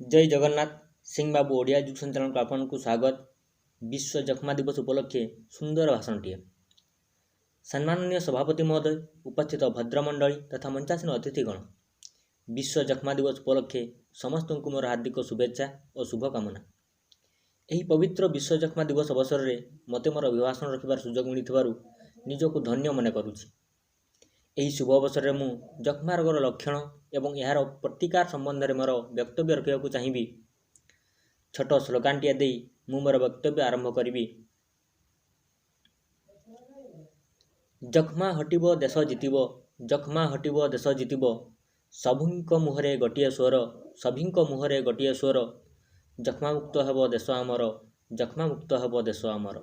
जय जगन्नाथ सिंह बाबू Odia education channel को आपको स्वागत। विश्व जक्मा दिवस उपलक्षे सुंदर भाषणटीए। सम्माननीय सभापति महोदय, उपस्थित भद्रमंडली तथा मंचासीन अतिथिगण, विश्व जक्मा दिवस उपलक्षे समस्त को मोर हार्दिक शुभेच्छा और शुभकामना। यही पवित्र विश्व जक्मा दिवस अवसर में मते मोर अभिभाषण रखिबार सुजोग मिलिथिबारु निजको धन्य मन करुछि। यही शुभ अवसर में मु जक्मा रोगर लक्षण एवं यार प्रतिकार संबंध में मोर वक्तव्य रखा चाहिए। छोट स्लोगानटिए दे मु मोर वक्तव्य आरंभ करी। जक्मा हटिबो देश जितिबो, जक्मा हटिबो देश जितिबो, सभींक मुहरे गोटिए स्वर, सभींक मुहरे गोटिए स्वर, जक्मा मुक्त हेबो देश आमर, जक्मा मुक्त हेबो देश आमर।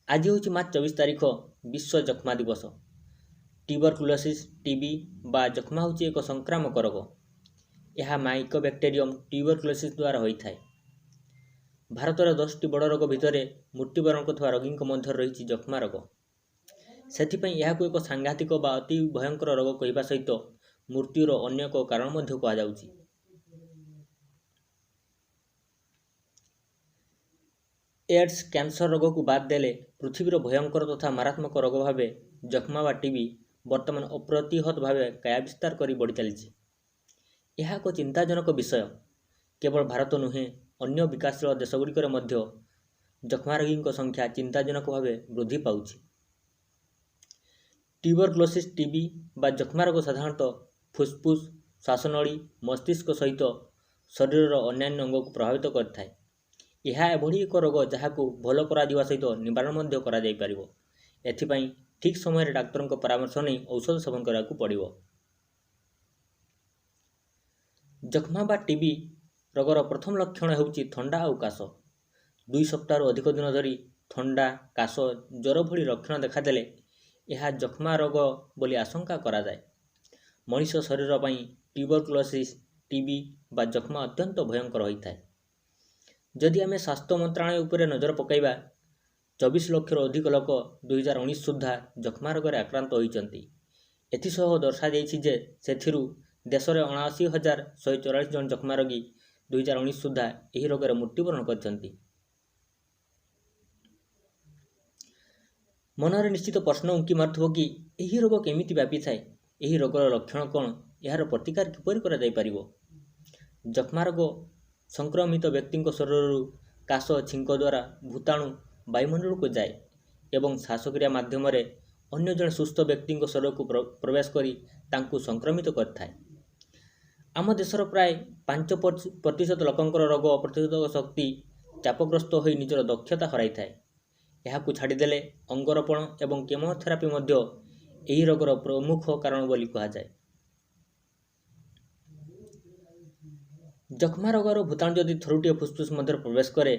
आज हूँ मार्च 24 तारीख विश्व जक्मा दिवस। ट्यूबरकुलोसिस टीबी बा जक्मा हूँ एक संक्रामक रोग। यह माइकोबैक्टेरियम ट्यूबरकुलोसिस द्वारा होता है। भारत में 10टी बड़ रोग भितर मृत्युवरण कर रोगी मध्य रही जक्मा रोग। से एक सांघातिक बा अति भयंकर रोग कहवा सहित मृत्युर अन्य एक कारण कहुच्छी। एड्स कैंसर रोग को बाद देले पृथ्वीर भयंकर तथा मारात्मक रोग भाव जक्मा बा टीबी वर्तमान अप्रतिहत भाव काया विस्तार कर बढ़ी चली। यह एक चिंताजनक विषय। केवल भारत नुहे अन्य विकासशील देशगुड़िकर मध्य जक्मा रोगी संख्या चिंताजनक भाव वृद्धि पाउछि। ट्यूबरकुलोसिस टीबी बा जक्मा रोग साधारणतः फुसफुस, श्वासनली, मस्तिष्क सहित शरीर अन्यान्य अंग को प्रभावित करता। यह एभली एक रोग जहाँ को भल करा सहित निवारण करा। ठीक समय डाक्तर परामर्श नहीं औषध सेवन करने को पड़ो। जक्मा बा टीबी रोगर प्रथम लक्षण होउछि थंडा और काश। 2 सप्ताह अधिक दिन धरी थंडा, काश, ज्वर भली लक्षण देखादेले यह जक्मा रोग बोली आशंका करा जाए। मनुष्य शरीर पर ट्यूबरकुलोसिस टीबी बा जक्मा अत्यंत भयंकर होता है। जदि आम स्वास्थ्य मंत्रालय उपर नजर पकईबा 24 लाख अधिक लोक 2019 सुधा जक्मा रोग आक्रांत होती। एसह दर्शा से देश में 79,144 जन जक्मा रोगी 2019 सुधा यह रोग मृत्युवरण करछंती। मनरे निश्चित प्रश्न उंकी मारुथिबो कि यही रोग केमिति व्यापी थाए, यही रोगर लक्षण कौन, यार प्रतिकार किपरि करा जाय परिबो। जक्मा रोग संक्रमित व्यक्ति शरीर काश, छिंक द्वारा भूताणु वायुमंडल को जाए एवं श्वासक्रिया माध्यम अन्य जन सुस्थ व्यक्ति शरीर को प्रवेश करी तांकु संक्रमित करथाए। आम देशर प्राय 5% लोकंकर रोग प्रतिरोधक शक्ति चापग्रस्त हो निजर दक्षता हराई थाए। यहाकू छाड़देले अंगरोपण एवं केमोथेरापी मध्य यही रोगर प्रमुख कारण बोली कहा जाए। जक्मा रोगर भूताणु जदि थरुटिए फुसफुस मध्य प्रवेश करे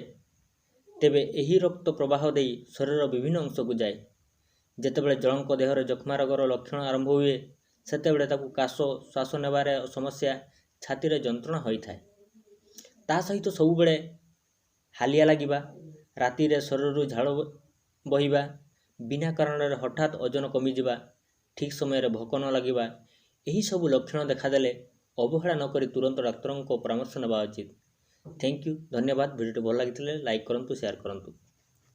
तेबे यही रक्त प्रवाह दे शरीर विभिन्न अंश को जाए। जेतेबेले जणक देहर जक्मा रोगर लक्षण आरंभ हुए सेतेबेले ताकू काश, श्वास नेबार समस्या, छाती रे जंत्रणा होता है। ता सहित सबुबेले हालिया लागिबा, राति रे शरीर झाड़ बहिबा, बिना कारण हठात ओजन कमिजिबा, ठीक समय भोक न लगिबा, यही सब लक्षण देखादेले अवहेला नकरी तुरंत डाक्तर को परामर्श नेबा उचित। थैंक यू, धन्यवाद। वीडियो भल लगी लाइक करंतु, शेयर करंतु।